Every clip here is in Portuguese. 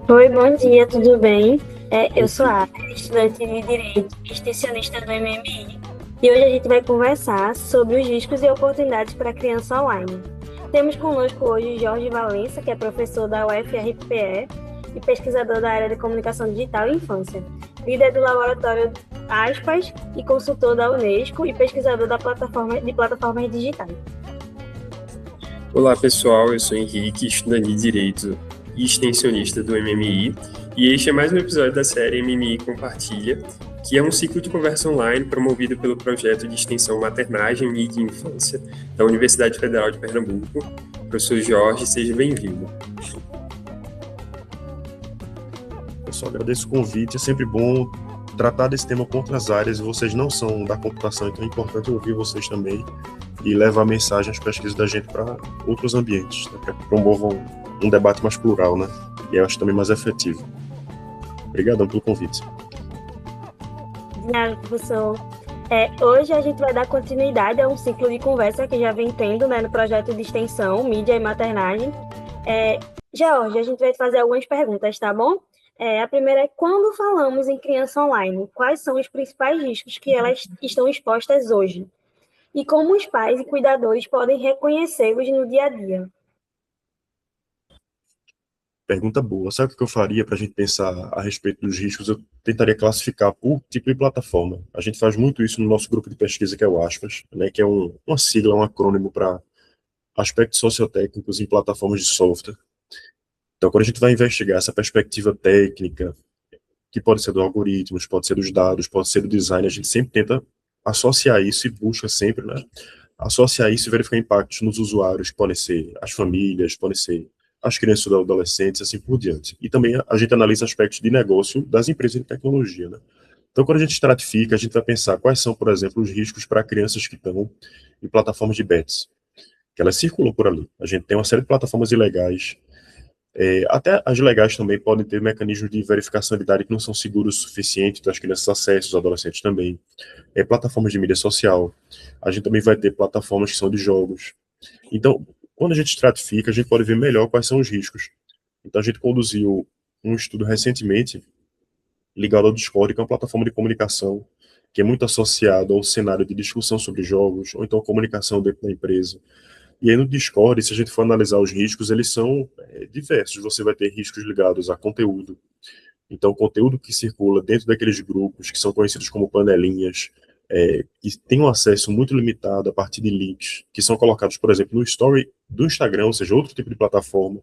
Oi, bom dia, tudo bem? Eu sou a estudante de Direito e extensionista do MMI, e hoje a gente vai conversar sobre os riscos e oportunidades para a criança online. Temos conosco hoje Jorge Valença, que é professor da UFRPE e pesquisador da área de comunicação digital e infância, líder do laboratório Aspas e consultor da Unesco e pesquisador da plataforma de plataformas digitais. Olá pessoal, eu sou Henrique, estudante de Direito e extensionista do MMI, e este é mais um episódio da série MMI Compartilha, que é um ciclo de conversa online promovido pelo projeto de extensão Maternagem, Mídia e Infância da Universidade Federal de Pernambuco. Professor Jorge, seja bem-vindo. Eu só agradeço o convite, é sempre bom tratar desse tema com outras áreas, e vocês não são da computação, então é importante ouvir vocês também e levar mensagem às pesquisas da gente para outros ambientes, né, para que promovam um debate mais plural, né? E eu acho também mais efetivo. Obrigadão pelo convite. Obrigada, professor. Hoje a gente vai dar continuidade a um ciclo de conversa que já vem tendo, né, no projeto de extensão, mídia e maternagem. Hoje a gente vai fazer algumas perguntas, tá bom? A primeira é, quando falamos em criança online, quais são os principais riscos que elas estão expostas hoje? E como os pais e cuidadores podem reconhecê-los no dia a dia? Pergunta boa. Sabe o que eu faria para a gente pensar a respeito dos riscos? Eu tentaria classificar por tipo de plataforma. A gente faz muito isso no nosso grupo de pesquisa, que é o ASPAS, né, que é uma sigla, um acrônimo para aspectos sociotécnicos em plataformas de software. Então, quando a gente vai investigar essa perspectiva técnica, que pode ser dos algoritmos, pode ser dos dados, pode ser do design, a gente sempre tenta associar isso e busca sempre, né, associar isso e verificar impactos nos usuários, que podem ser as famílias, podem ser as crianças e adolescentes, assim por diante. E também a gente analisa aspectos de negócio das empresas de tecnologia, né? Então, quando a gente estratifica, a gente vai pensar quais são, por exemplo, os riscos para crianças que estão em plataformas de bets, que elas circulam por ali. A gente tem uma série de plataformas ilegais, até as legais também podem ter mecanismos de verificação de idade que não são seguros o suficiente, então as crianças acessam, os adolescentes também. Plataformas de mídia social. A gente também vai ter plataformas que são de jogos. Então, quando a gente estratifica, a gente pode ver melhor quais são os riscos. Então, a gente conduziu um estudo recentemente ligado ao Discord, que é uma plataforma de comunicação que é muito associada ao cenário de discussão sobre jogos, ou então comunicação dentro da empresa. E aí no Discord, se a gente for analisar os riscos, eles são diversos. Você vai ter riscos ligados a conteúdo. Então, o conteúdo que circula dentro daqueles grupos, que são conhecidos como panelinhas, que tem um acesso muito limitado a partir de links, que são colocados, por exemplo, no story do Instagram, ou seja, outro tipo de plataforma.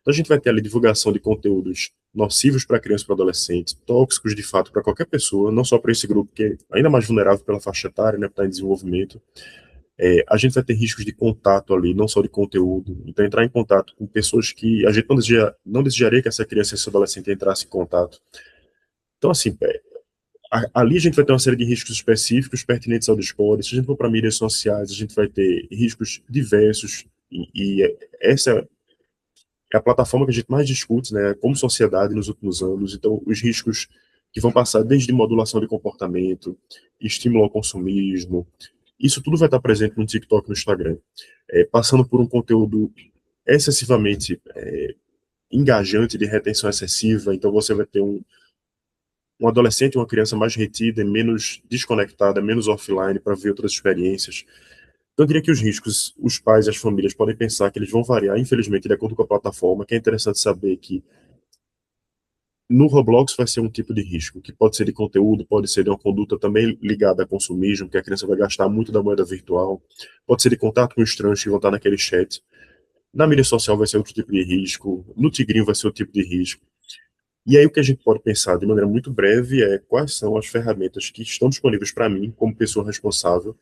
Então, a gente vai ter ali divulgação de conteúdos nocivos para crianças e para adolescentes, tóxicos de fato para qualquer pessoa, não só para esse grupo que é ainda mais vulnerável pela faixa etária, né, está em desenvolvimento. A gente vai ter riscos de contato ali, não só de conteúdo. Então, entrar em contato com pessoas que a gente não desejaria que essa criança e esse adolescente entrasse em contato. Então, assim, ali a gente vai ter uma série de riscos específicos pertinentes ao Discord. Se a gente for para mídias sociais, a gente vai ter riscos diversos. E essa é a plataforma que a gente mais discute, né, como sociedade nos últimos anos. Então, os riscos que vão passar desde modulação de comportamento, estímulo ao consumismo, isso tudo vai estar presente no TikTok e no Instagram, passando por um conteúdo excessivamente engajante, de retenção excessiva. Então, você vai ter um adolescente, uma criança mais retida, menos desconectada, menos offline para ver outras experiências. Então, eu diria que os riscos, os pais e as famílias podem pensar que eles vão variar, infelizmente, de acordo com a plataforma, que é interessante saber que no Roblox vai ser um tipo de risco, que pode ser de conteúdo, pode ser de uma conduta também ligada a consumismo, que a criança vai gastar muito da moeda virtual, pode ser de contato com estranhos que vão estar naquele chat. Na mídia social vai ser outro tipo de risco, no Tigrinho vai ser outro tipo de risco. E aí o que a gente pode pensar de maneira muito breve é quais são as ferramentas que estão disponíveis para mim, como pessoa responsável,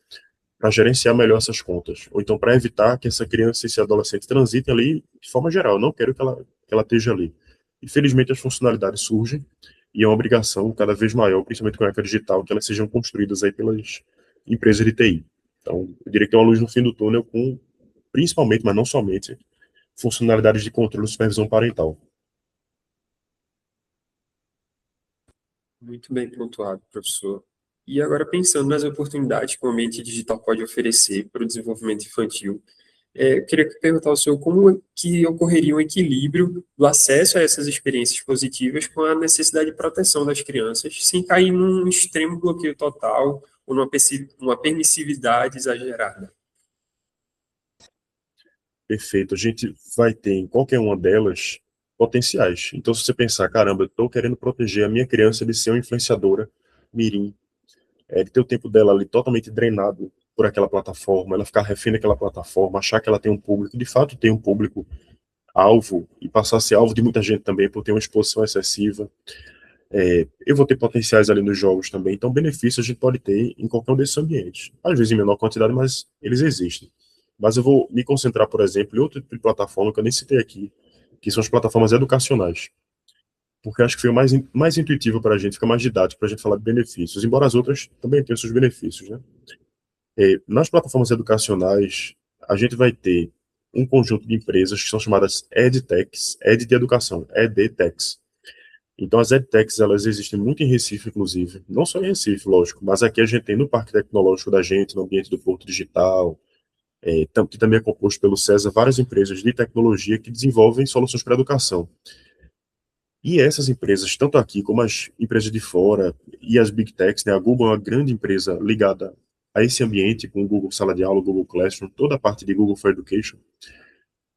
para gerenciar melhor essas contas. Ou então para evitar que essa criança e esse adolescente transitem ali de forma geral. Eu não quero que ela esteja ali. Infelizmente as funcionalidades surgem e é uma obrigação cada vez maior, principalmente com a época digital, que elas sejam construídas aí pelas empresas de TI. Então, eu diria que tem uma luz no fim do túnel com, principalmente, mas não somente, funcionalidades de controle e supervisão parental. Muito bem pontuado, professor. E agora, pensando nas oportunidades que o ambiente digital pode oferecer para o desenvolvimento infantil, Eu queria perguntar ao senhor como é que ocorreria um equilíbrio do acesso a essas experiências positivas com a necessidade de proteção das crianças, sem cair num extremo bloqueio total ou numa permissividade exagerada. Perfeito. A gente vai ter em qualquer uma delas potenciais. Então, se você pensar, caramba, eu estou querendo proteger a minha criança de ser uma influenciadora mirim, de ter o tempo dela ali totalmente drenado por aquela plataforma, ela ficar refém daquela plataforma, achar que ela tem um público, de fato tem um público alvo e passar a ser alvo de muita gente também por ter uma exposição excessiva. Eu vou ter potenciais ali nos jogos também, então benefícios a gente pode ter em qualquer um desses ambientes. Às vezes em menor quantidade, mas eles existem. Mas eu vou me concentrar, por exemplo, em outro tipo de plataforma que eu nem citei aqui, que são as plataformas educacionais. Porque acho que foi o mais intuitivo para a gente, fica mais didático para a gente falar de benefícios, embora as outras também tenham seus benefícios, né? Nas plataformas educacionais, a gente vai ter um conjunto de empresas que são chamadas EdTechs, Ed de educação, EdTechs. Então, as EdTechs, elas existem muito em Recife, inclusive. Não só em Recife, lógico, mas aqui a gente tem no Parque Tecnológico da gente, no ambiente do Porto Digital, que também é composto pelo César, várias empresas de tecnologia que desenvolvem soluções para a educação. E essas empresas, tanto aqui como as empresas de fora e as Big Techs, né, a Google é uma grande empresa ligada a esse ambiente, com o Google Sala de Aula, o Google Classroom, toda a parte de Google for Education,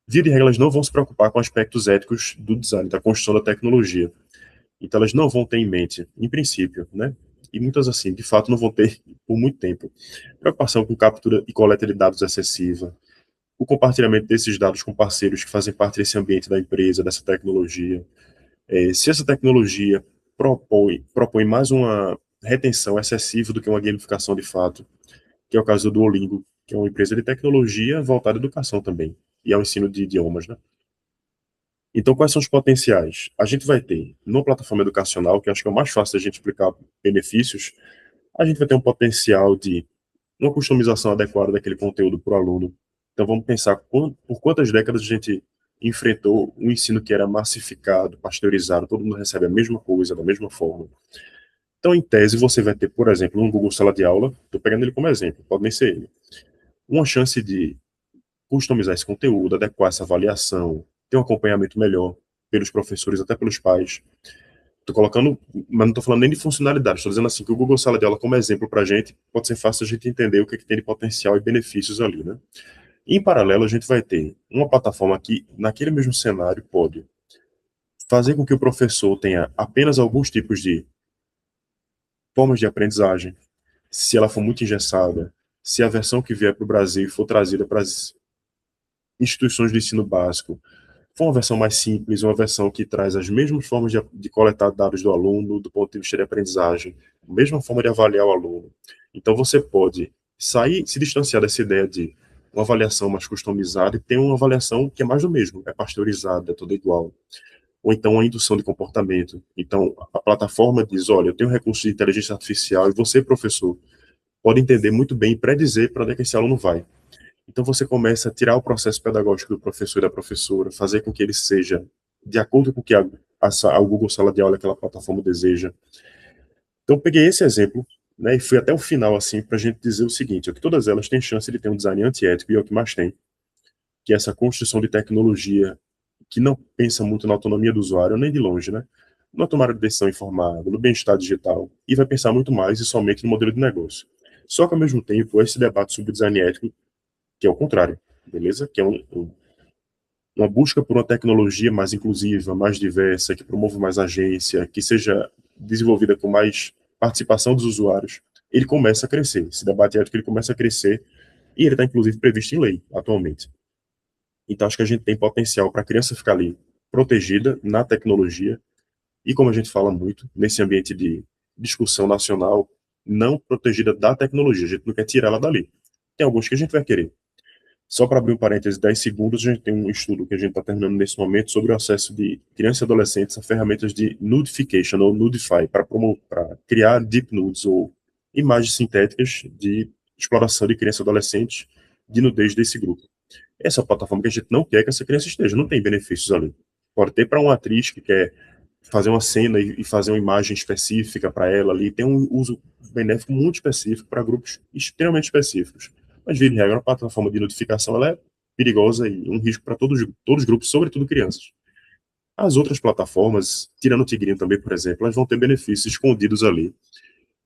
via de regra, elas não vão se preocupar com aspectos éticos do design, da construção da tecnologia. Então, elas não vão ter em mente, em princípio, né? E muitas, assim, de fato, não vão ter por muito tempo. Preocupação com captura e coleta de dados excessiva, o compartilhamento desses dados com parceiros que fazem parte desse ambiente da empresa, dessa tecnologia. Se essa tecnologia propõe mais uma retenção excessiva do que uma gamificação de fato, que é o caso do Duolingo, que é uma empresa de tecnologia voltada à educação também, e ao ensino de idiomas, né? Então, quais são os potenciais? A gente vai ter, numa plataforma educacional, que acho que é o mais fácil da gente explicar benefícios, a gente vai ter um potencial de uma customização adequada daquele conteúdo para o aluno. Então, vamos pensar por quantas décadas a gente enfrentou um ensino que era massificado, pasteurizado, todo mundo recebe a mesma coisa, da mesma forma. Então, em tese, você vai ter, por exemplo, no Google Sala de Aula, estou pegando ele como exemplo, pode nem ser ele, uma chance de customizar esse conteúdo, adequar essa avaliação, ter um acompanhamento melhor pelos professores, até pelos pais. Estou colocando, mas não estou falando nem de funcionalidade, estou dizendo assim que o Google Sala de Aula como exemplo para a gente, pode ser fácil a gente entender o que, é que tem de potencial e benefícios ali, né? Em paralelo, a gente vai ter uma plataforma que, naquele mesmo cenário, pode fazer com que o professor tenha apenas alguns tipos de formas de aprendizagem, se ela for muito engessada, se a versão que vier para o Brasil for trazida para as instituições de ensino básico, for uma versão mais simples, uma versão que traz as mesmas formas de coletar dados do aluno, do ponto de vista de aprendizagem, a mesma forma de avaliar o aluno. Então, você pode sair, se distanciar dessa ideia de uma avaliação mais customizada e ter uma avaliação que é mais do mesmo, é pasteurizada, é tudo igual. Ou então uma indução de comportamento. Então, a plataforma diz, olha, eu tenho um recurso de inteligência artificial e você, professor, pode entender muito bem e predizer para onde é que esse aluno vai. Então você começa a tirar o processo pedagógico do professor e da professora, fazer com que ele seja de acordo com o que a Google Sala de Aula, aquela plataforma deseja. Então eu peguei esse exemplo, né, e fui até o final assim para a gente dizer o seguinte: que todas elas têm chance de ter um design antiético e é o que mais tem, que é essa construção de tecnologia que não pensa muito na autonomia do usuário nem de longe, né? Na tomada de decisão informada, no bem-estar digital, e vai pensar muito mais e somente no modelo de negócio. Só que, ao mesmo tempo, esse debate sobre design ético, que é o contrário, beleza? Que é uma busca por uma tecnologia mais inclusiva, mais diversa, que promova mais agência, que seja desenvolvida com mais participação dos usuários, ele começa a crescer. Esse debate ético ele começa a crescer e ele está, inclusive, previsto em lei atualmente. Então, acho que a gente tem potencial para a criança ficar ali protegida na tecnologia e, como a gente fala muito, nesse ambiente de discussão nacional, não protegida da tecnologia. A gente não quer tirar ela dali. Tem alguns que a gente vai querer. Só para abrir um parênteses, 10 segundos, a gente tem um estudo que a gente está terminando nesse momento sobre o acesso de crianças e adolescentes a ferramentas de nudification ou nudify, para criar deep nudes ou imagens sintéticas de exploração de crianças e adolescentes de nudez desse grupo. Essa é a plataforma que a gente não quer que essa criança esteja, não tem benefícios ali. Pode ter para uma atriz que quer fazer uma cena e fazer uma imagem específica para ela ali, tem um uso benéfico muito específico para grupos extremamente específicos. Mas, via de regra, a plataforma de notificação ela é perigosa e um risco para todos os grupos, sobretudo crianças. As outras plataformas, tirando o Tigrinho também, por exemplo, elas vão ter benefícios escondidos ali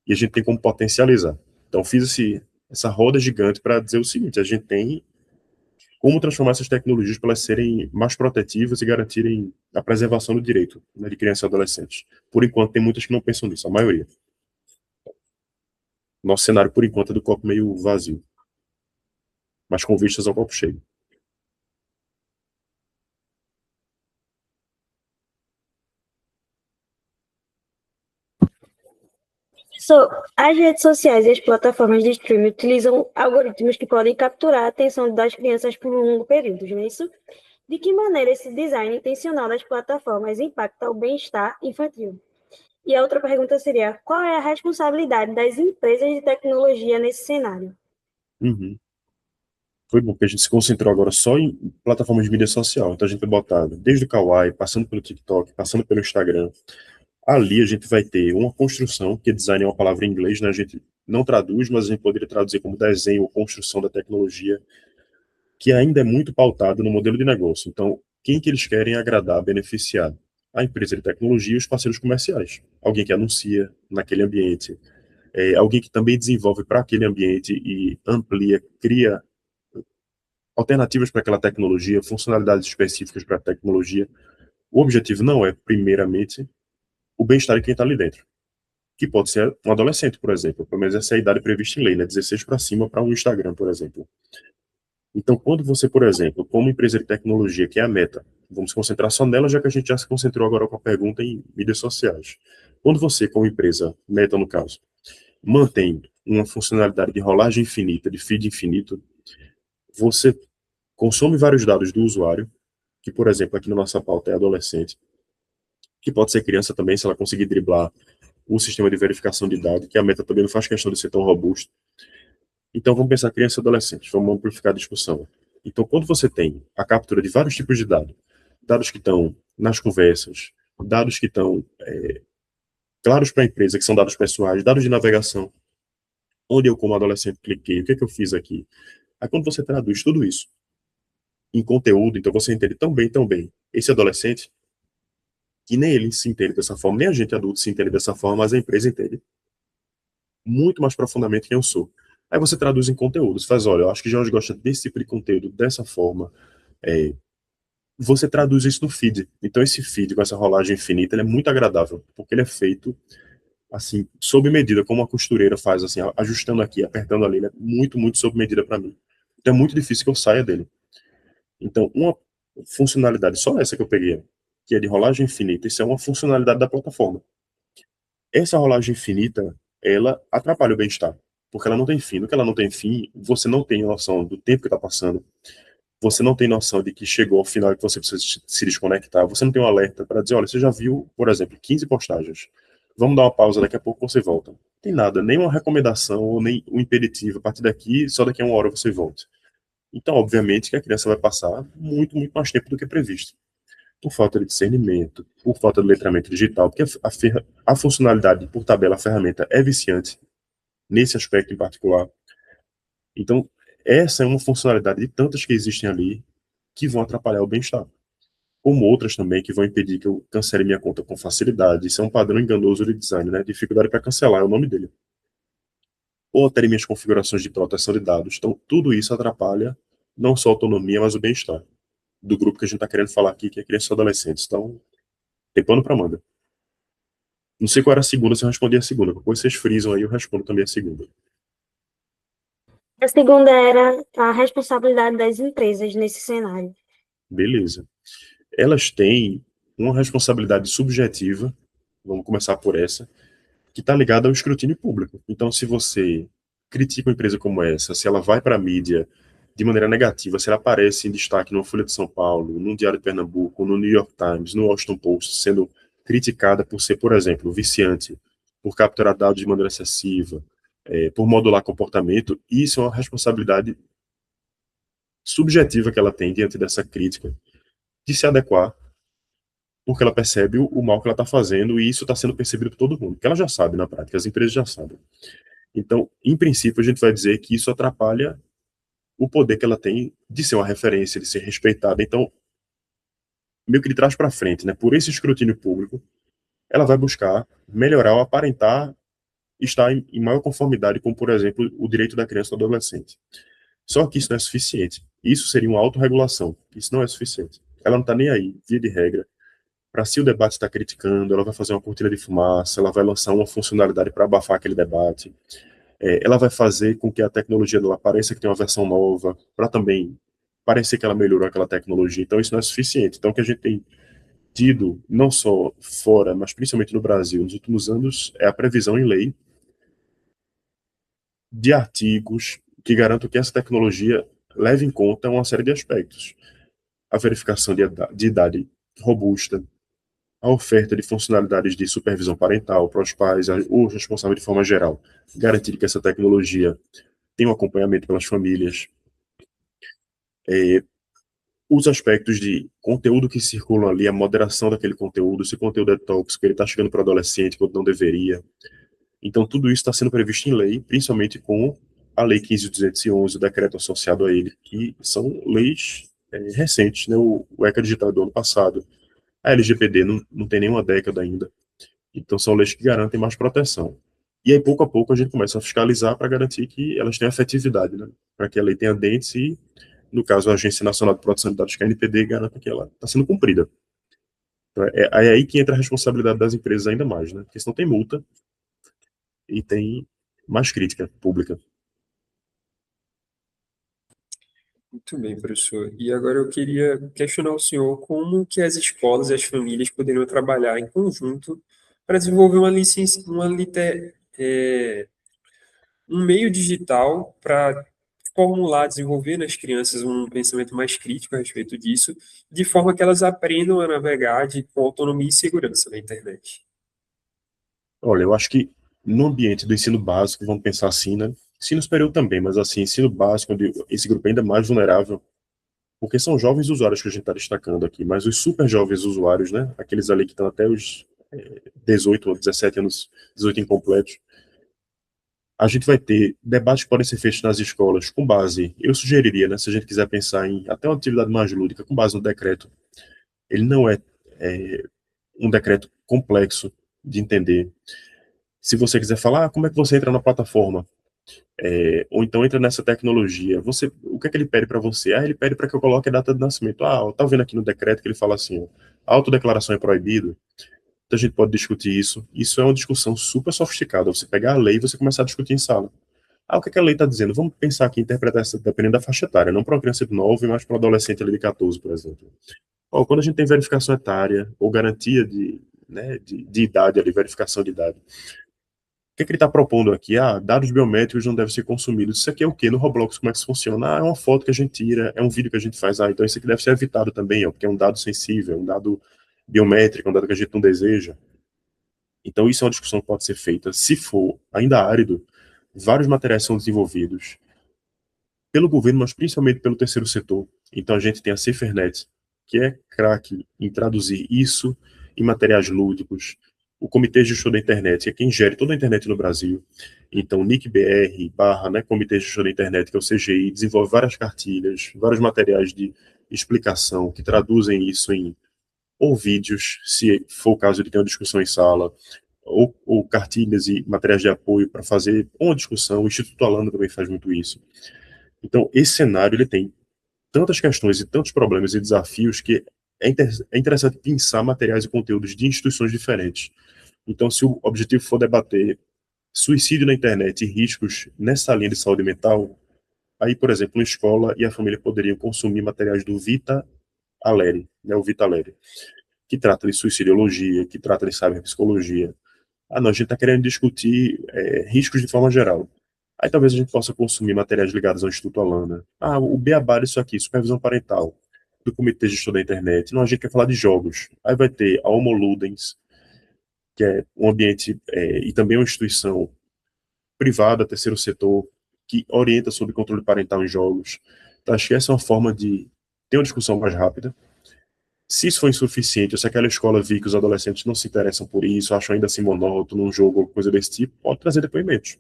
e a gente tem como potencializar. Então, fiz essa roda gigante para dizer o seguinte: a gente tem como transformar essas tecnologias para elas serem mais protetivas e garantirem a preservação do direito, né, de crianças e adolescentes. Por enquanto, tem muitas que não pensam nisso, a maioria. Nosso cenário, por enquanto, é do copo meio vazio, mas com vistas ao copo cheio. As redes sociais e as plataformas de streaming utilizam algoritmos que podem capturar a atenção das crianças por um longo período, não é isso? De que maneira esse design intencional das plataformas impacta o bem-estar infantil? E a outra pergunta seria: qual é a responsabilidade das empresas de tecnologia nesse cenário? Uhum. Foi bom, porque a gente se concentrou agora só em plataformas de mídia social. Então a gente vai botar desde o Kawaii, passando pelo TikTok, passando pelo Instagram. Ali a gente vai ter uma construção, que design é uma palavra em inglês, né? A gente não traduz, mas a gente poderia traduzir como desenho ou construção da tecnologia, que ainda é muito pautado no modelo de negócio. Então, quem que eles querem agradar, beneficiar? A empresa de tecnologia e os parceiros comerciais. Alguém que anuncia naquele ambiente, alguém que também desenvolve para aquele ambiente e amplia, cria alternativas para aquela tecnologia, funcionalidades específicas para a tecnologia. O objetivo não é, primeiramente, o bem-estar de quem está ali dentro, que pode ser um adolescente, por exemplo. Pelo menos essa é a idade prevista em lei, né? 16 para cima para um Instagram, por exemplo. Então, quando você, por exemplo, como empresa de tecnologia, que é a Meta, vamos se concentrar só nela, já que a gente já se concentrou agora com a pergunta em mídias sociais. Quando você, como empresa, Meta no caso, mantém uma funcionalidade de rolagem infinita, de feed infinito, você consome vários dados do usuário, que, por exemplo, aqui na nossa pauta é adolescente, que pode ser criança também, se ela conseguir driblar o sistema de verificação de dados, que a Meta também não faz questão de ser tão robusto. Então, vamos pensar criança e adolescente, vamos amplificar a discussão. Então, quando você tem a captura de vários tipos de dados, dados que estão nas conversas, dados que estão claros para a empresa, que são dados pessoais, dados de navegação, onde eu, como adolescente, cliquei, o que é que eu fiz aqui? Aí, quando você traduz tudo isso em conteúdo, então você entende tão bem esse adolescente, que nem ele se entende dessa forma, nem a gente adulto se entende dessa forma, mas a empresa entende muito mais profundamente quem eu sou. Aí você traduz em conteúdo, você faz, olha, eu acho que Jorge gosta desse tipo de conteúdo, dessa forma. Você traduz isso no feed. Então esse feed com essa rolagem infinita, ele é muito agradável, porque ele é feito assim, sob medida, como a costureira faz, assim, ajustando aqui, apertando ali, ele é muito sob medida para mim. Então é muito difícil que eu saia dele. Então, uma funcionalidade, só essa que eu peguei, que é de rolagem infinita, isso é uma funcionalidade da plataforma. Essa rolagem infinita, ela atrapalha o bem-estar, porque ela não tem fim. No que ela não tem fim, você não tem noção do tempo que está passando, você não tem noção de que chegou ao final e que você precisa se desconectar, você não tem um alerta para dizer, olha, você já viu, por exemplo, 15 postagens, vamos dar uma pausa, daqui a pouco você volta. Não tem nada, nem uma recomendação ou nem um impeditivo, a partir daqui, só daqui a uma hora você volta. Então, obviamente, que a criança vai passar muito mais tempo do que previsto. Por falta de discernimento, por falta de letramento digital, porque a funcionalidade, por tabela, a ferramenta é viciante, nesse aspecto em particular. Então, essa é uma funcionalidade de tantas que existem ali que vão atrapalhar o bem-estar. Como outras também que vão impedir que eu cancele minha conta com facilidade. Isso é um padrão enganoso de design, né? Dificuldade para cancelar é o nome dele. Ou alterei minhas configurações de proteção de dados. Então, tudo isso atrapalha não só a autonomia, mas o bem-estar do grupo que a gente está querendo falar aqui, que é crianças e adolescentes. Então, tem pano para manga. Não sei qual era a segunda, se eu respondi a segunda. Depois vocês frisam aí, eu respondo também a segunda. A segunda era a responsabilidade das empresas nesse cenário. Beleza. Elas têm uma responsabilidade subjetiva, vamos começar por essa, que está ligada ao escrutínio público. Então, se você critica uma empresa como essa, se ela vai para a mídia de maneira negativa, se ela aparece em destaque numa Folha de São Paulo, no Diário de Pernambuco, no New York Times, no Washington Post, sendo criticada por ser, por exemplo, viciante, por capturar dados de maneira excessiva, por modular comportamento, isso é uma responsabilidade subjetiva que ela tem diante dessa crítica, de se adequar, porque ela percebe o mal que ela está fazendo e isso está sendo percebido por todo mundo, porque ela já sabe na prática, as empresas já sabem. Então, em princípio, a gente vai dizer que isso atrapalha o poder que ela tem de ser uma referência, de ser respeitada. Então, meio que de trás para frente, né? Por esse escrutínio público, ela vai buscar melhorar ou aparentar estar em maior conformidade com, por exemplo, o direito da criança e do adolescente. Só que isso não é suficiente. Isso seria uma autorregulação. Isso não é suficiente. Ela não está nem aí, via de regra, para se o debate está criticando, ela vai fazer uma cortina de fumaça, ela vai lançar uma funcionalidade para abafar aquele debate, ela vai fazer com que a tecnologia dela pareça que tem uma versão nova, para também parecer que ela melhorou aquela tecnologia. Então, isso não é suficiente. Então, o que a gente tem tido, não só fora, mas principalmente no Brasil, nos últimos anos, é a previsão em lei de artigos que garantam que essa tecnologia leve em conta uma série de aspectos. A verificação de idade robusta, a oferta de funcionalidades de supervisão parental para os pais ou responsáveis de forma geral, garantir que essa tecnologia tenha um acompanhamento pelas famílias, os aspectos de conteúdo que circulam ali, a moderação daquele conteúdo, se o conteúdo é tóxico, ele está chegando para o adolescente quando não deveria. Então, tudo isso está sendo previsto em lei, principalmente com a Lei 15.211, o decreto associado a ele, que são leis recentes, né? O ECA Digital do ano passado, a LGPD não tem nenhuma década ainda. Então, são leis que garantem mais proteção. E aí, pouco a pouco, a gente começa a fiscalizar para garantir que elas tenham efetividade, né? Para que a lei tenha dentes e, no caso, a Agência Nacional de Proteção de Dados, que é a NPD, garanta que ela está sendo cumprida. Então, é aí que entra a responsabilidade das empresas ainda mais, né? Porque senão tem multa e tem mais crítica pública. Muito bem, professor. E agora eu queria questionar o senhor como que as escolas e as famílias poderiam trabalhar em conjunto para desenvolver um meio digital para formular, desenvolver nas crianças um pensamento mais crítico a respeito disso, de forma que elas aprendam a navegar com autonomia e segurança na internet. Olha, eu acho que no ambiente do ensino básico, vamos pensar assim, né? Ensino superior também, mas assim, ensino básico, onde esse grupo é ainda mais vulnerável, porque são jovens usuários que a gente está destacando aqui, mas os super jovens usuários, né? Aqueles ali que estão até os 18 ou 17 anos, 18 incompletos, a gente vai ter debates que podem ser feitos nas escolas com base, eu sugeriria, né? Se a gente quiser pensar em até uma atividade mais lúdica, com base no decreto, ele não é um decreto complexo de entender. Se você quiser falar, como é que você entra na plataforma? Ou então entra nessa tecnologia. O que é que ele pede para você? Ele pede para que eu coloque a data de nascimento. Tá vendo aqui no decreto que ele fala assim, ó, a autodeclaração é proibido. Então a gente pode discutir isso. Isso é uma discussão super sofisticada. Você pegar a lei e você começar a discutir em sala. O que é que a lei está dizendo? Vamos pensar aqui, interpretar essa, dependendo da faixa etária, não para uma criança de 9, mas para um adolescente ali de 14, por exemplo. Quando a gente tem verificação etária, ou garantia de idade ali, verificação de idade, que ele está propondo aqui? Dados biométricos não devem ser consumidos. Isso aqui é o quê? No Roblox, como é que isso funciona? É uma foto que a gente tira, é um vídeo que a gente faz. Então isso aqui deve ser evitado também, porque é um dado sensível, é um dado biométrico, é um dado que a gente não deseja. Então isso é uma discussão que pode ser feita. Se for ainda árido, vários materiais são desenvolvidos pelo governo, mas principalmente pelo terceiro setor. Então a gente tem a Cifernet, que é craque em traduzir isso em materiais lúdicos. O Comitê Gestor da Internet, que é quem gere toda a internet no Brasil. Então, NICBR, Comitê Gestor da Internet, que é o CGI, desenvolve várias cartilhas, vários materiais de explicação que traduzem isso em ou vídeos, se for o caso de ter uma discussão em sala, ou cartilhas e materiais de apoio para fazer uma discussão. O Instituto Alana também faz muito isso. Então, esse cenário ele tem tantas questões e tantos problemas e desafios que é interessante pensar materiais e conteúdos de instituições diferentes. Então, se o objetivo for debater suicídio na internet e riscos nessa linha de saúde mental, aí, por exemplo, a escola e a família poderiam consumir materiais do Vita Aleri, né, o Vita Aleri, que trata de suicidologia, que trata de cyberpsicologia. Não, a gente está querendo discutir riscos de forma geral. Aí talvez a gente possa consumir materiais ligados ao Instituto Alana. O beabá disso aqui, supervisão parental, do Comitê Gestor da Internet. Não, a gente quer falar de jogos. Aí vai ter a Homo Ludens, que é um ambiente e também uma instituição privada, terceiro setor, que orienta sobre controle parental em jogos. Então, acho que essa é uma forma de ter uma discussão mais rápida. Se isso for insuficiente, ou se aquela escola vir que os adolescentes não se interessam por isso, acham ainda assim monótono um jogo ou coisa desse tipo, pode trazer depoimentos.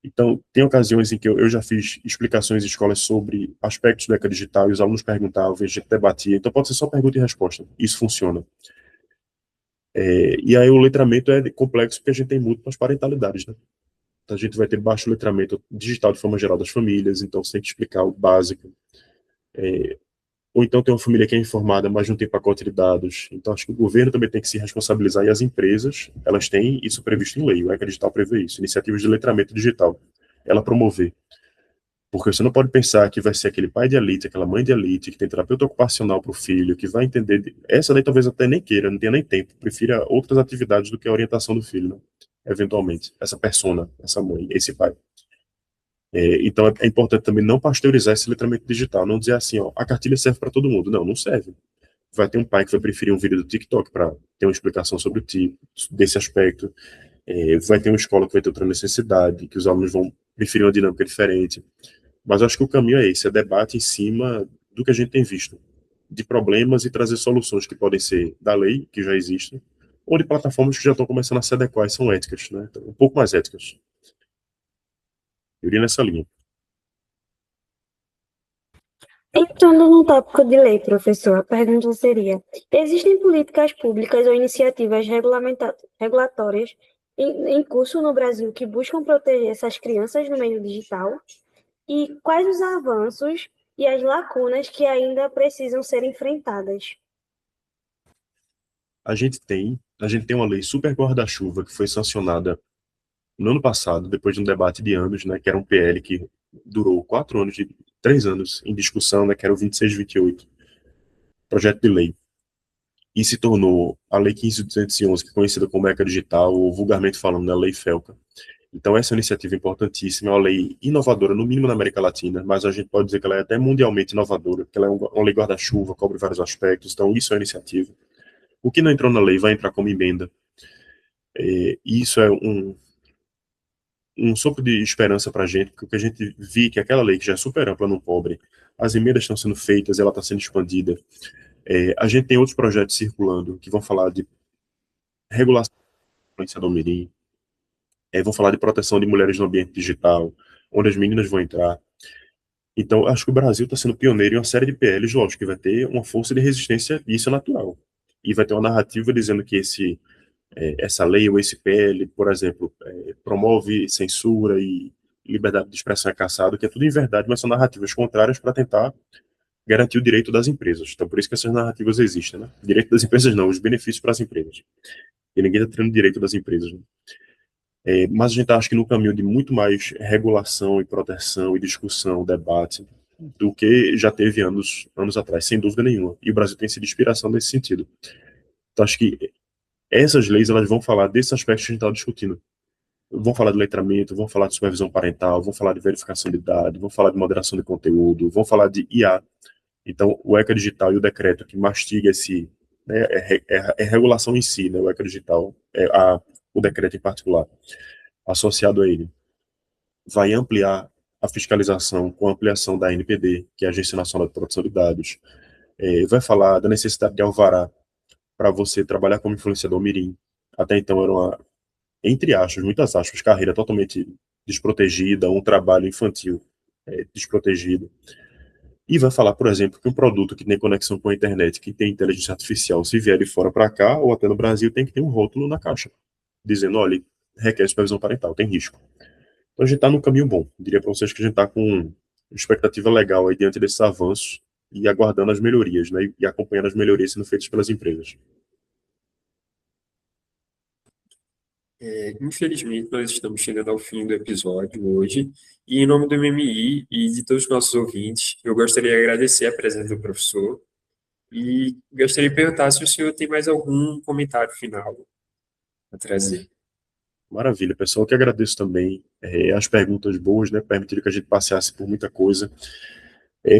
Então, tem ocasiões em que eu já fiz explicações em escolas sobre aspectos do ECA digital e os alunos perguntavam, a gente debatia. Então, pode ser só pergunta e resposta. Isso funciona. E aí o letramento é complexo porque a gente tem múltiplas parentalidades, né? Então, a gente vai ter baixo letramento digital de forma geral das famílias, então você tem que explicar o básico. Ou então tem uma família que é informada, mas não tem pacote de dados. Então, acho que o governo também tem que se responsabilizar, e as empresas, elas têm isso previsto em lei, o ECA Digital prevê isso, iniciativas de letramento digital, ela promover. Porque você não pode pensar que vai ser aquele pai de elite, aquela mãe de elite, que tem terapeuta ocupacional para o filho, que vai entender. Essa daí talvez até nem queira, não tenha nem tempo, prefira outras atividades do que a orientação do filho, né? Eventualmente. Essa persona, essa mãe, esse pai. Então é importante também não pasteurizar esse letramento digital, não dizer assim, ó, a cartilha serve para todo mundo. Não, não serve. Vai ter um pai que vai preferir um vídeo do TikTok para ter uma explicação sobre o tipo, desse aspecto. Vai ter uma escola que vai ter outra necessidade, que os alunos vão preferir uma dinâmica diferente. Mas acho que o caminho é esse, é debate em cima do que a gente tem visto, de problemas e trazer soluções que podem ser da lei, que já existem, ou de plataformas que já estão começando a se adequar e são éticas, né? Então, um pouco mais éticas. Eu iria nessa linha. Entrando no tópico de lei, professor, a pergunta seria: existem políticas públicas ou iniciativas regulatórias em curso no Brasil que buscam proteger essas crianças no meio digital? E quais os avanços e as lacunas que ainda precisam ser enfrentadas? A gente tem uma lei super guarda-chuva que foi sancionada no ano passado, depois de um debate de anos, né, que era um PL que durou 4 anos, 3 anos em discussão, né, que era o 2628, projeto de lei, e se tornou a Lei 15.211, que é conhecida como ECA Digital, ou vulgarmente falando, né, Lei FELCA. Então, essa é uma iniciativa importantíssima, é uma lei inovadora, no mínimo na América Latina, mas a gente pode dizer que ela é até mundialmente inovadora, porque ela é uma lei guarda-chuva, cobre vários aspectos, então isso é uma iniciativa. O que não entrou na lei vai entrar como emenda, e isso é um sopro de esperança para a gente, porque a gente viu que aquela lei que já é super ampla no pobre, as emendas estão sendo feitas, ela está sendo expandida. A gente tem outros projetos circulando que vão falar de regulação da influência do mirim, vão falar de proteção de mulheres no ambiente digital, onde as meninas vão entrar. Então, acho que o Brasil está sendo pioneiro em uma série de PLs, lógico, que vai ter uma força de resistência, e isso é natural. E vai ter uma narrativa dizendo que essa lei ou esse PL, por exemplo, promove censura e liberdade de expressão é caçado, que é tudo em verdade, mas são narrativas contrárias para tentar garantir o direito das empresas. Então, por isso que essas narrativas existem, né? Direito das empresas não, os benefícios para as empresas. E ninguém está tirando direito das empresas, né? Mas a gente acha que no caminho de muito mais regulação e proteção e discussão, debate, do que já teve anos atrás, sem dúvida nenhuma. E o Brasil tem sido inspiração nesse sentido. Então, acho que essas leis elas vão falar desses aspectos que a gente está discutindo. Vão falar de letramento, vão falar de supervisão parental, vão falar de verificação de dados, vão falar de moderação de conteúdo, vão falar de IA. Então, o ECA Digital e o decreto que mastiga né, é regulação em si, né, o ECA Digital, o decreto em particular, associado a ele, vai ampliar a fiscalização com a ampliação da ANPD, que é a Agência Nacional de Proteção de Dados, vai falar da necessidade de alvará para você trabalhar como influenciador mirim. Até então era uma, entre aspas, muitas aspas, carreira totalmente desprotegida, um trabalho infantil desprotegido. E vai falar, por exemplo, que um produto que tem conexão com a internet, que tem inteligência artificial, se vier de fora para cá, ou até no Brasil, tem que ter um rótulo na caixa, dizendo, olha, requer supervisão parental, tem risco. Então a gente está no caminho bom. Diria para vocês que a gente está com expectativa legal aí diante desses avanços e aguardando as melhorias, né, e acompanhando as melhorias sendo feitas pelas empresas. Infelizmente, nós estamos chegando ao fim do episódio hoje, e em nome do MMI e de todos os nossos ouvintes, eu gostaria de agradecer a presença do professor e gostaria de perguntar se o senhor tem mais algum comentário final a trazer. Maravilha, pessoal, que agradeço também as perguntas boas, né, permitiram que a gente passeasse por muita coisa.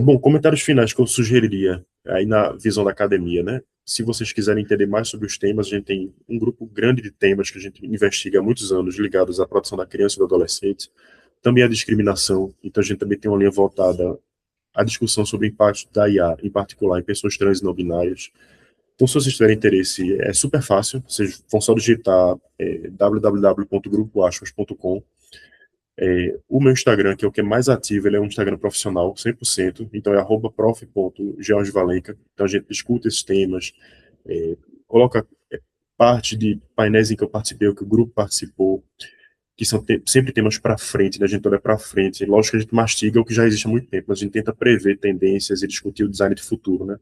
Bom, comentários finais que eu sugeriria aí na visão da academia, né? Se vocês quiserem entender mais sobre os temas, a gente tem um grupo grande de temas que a gente investiga há muitos anos ligados à proteção da criança e do adolescente, também à discriminação. Então a gente também tem uma linha voltada à discussão sobre o impacto da IA, em particular em pessoas trans e não binárias. Então, se vocês tiverem interesse, é super fácil. Vocês vão só digitar www.grupoaspas.com. O meu Instagram, que é o que é mais ativo, ele é um Instagram profissional, 100%, então é @prof.georgevalenca. Então a gente discute esses temas, coloca parte de painéis em que eu participei, ou que o grupo participou, que são sempre temas para frente, né? A gente olha para frente. Lógico que a gente mastiga o que já existe há muito tempo, mas a gente tenta prever tendências e discutir o design de futuro, né?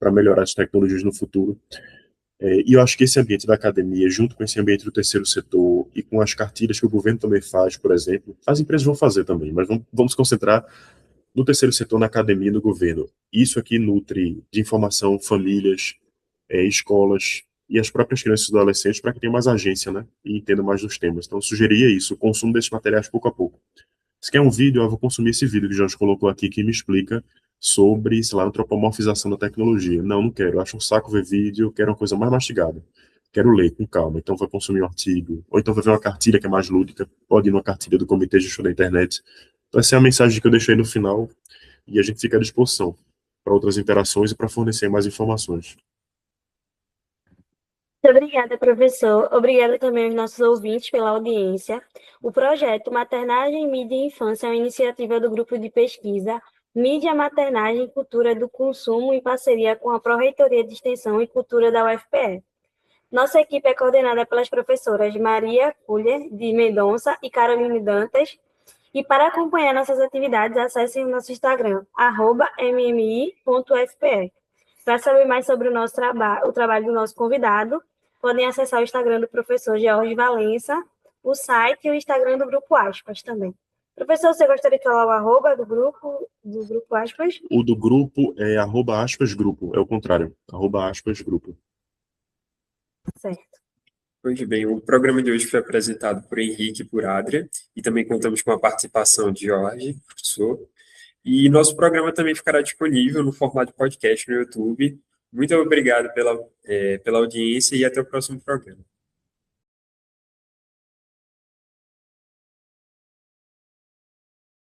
Para melhorar as tecnologias no futuro. E eu acho que esse ambiente da academia, junto com esse ambiente do terceiro setor e com as cartilhas que o governo também faz, por exemplo, as empresas vão fazer também, mas vamos concentrar no terceiro setor, na academia e no governo. Isso aqui nutre de informação famílias, escolas e as próprias crianças e adolescentes para que tenham mais agência, né? E entendam mais dos temas. Então, eu sugeria isso, o consumo desses materiais pouco a pouco. Se quer um vídeo, eu vou consumir esse vídeo que o Jorge colocou aqui, que me explica sobre, sei lá, antropomorfização da tecnologia. Não quero. Eu acho um saco ver vídeo, eu quero uma coisa mais mastigada. Quero ler com calma. Então, vai consumir um artigo. Ou então, vai ver uma cartilha que é mais lúdica. Pode ir numa cartilha do Comitê de Estudo da Internet. Então, essa é a mensagem que eu deixei no final. E a gente fica à disposição para outras interações e para fornecer mais informações. Muito obrigada, professor. Obrigada também aos nossos ouvintes pela audiência. O projeto Maternagem, Mídia e Infância é uma iniciativa do grupo de pesquisa Mídia, Maternagem e Cultura do Consumo, em parceria com a Pró-Reitoria de Extensão e Cultura da UFPE. Nossa equipe é coordenada pelas professoras Maria Culler, de Mendonça, e Caroline Dantas. E para acompanhar nossas atividades, acessem o nosso Instagram, @mmi.fpe. Para saber mais sobre o nosso trabalho, o trabalho do nosso convidado, podem acessar o Instagram do professor George Valença, o site e o Instagram do Grupo Aspas também. Professor, você gostaria de falar o arroba do grupo Aspas? O do grupo é @aspasgrupo, é o contrário, @aspasgrupo. Certo. Muito bem, o programa de hoje foi apresentado por Henrique e por Adria, e também contamos com a participação de Jorge, professor. E nosso programa também ficará disponível no formato de podcast no YouTube. Muito obrigado pela audiência e até o próximo programa.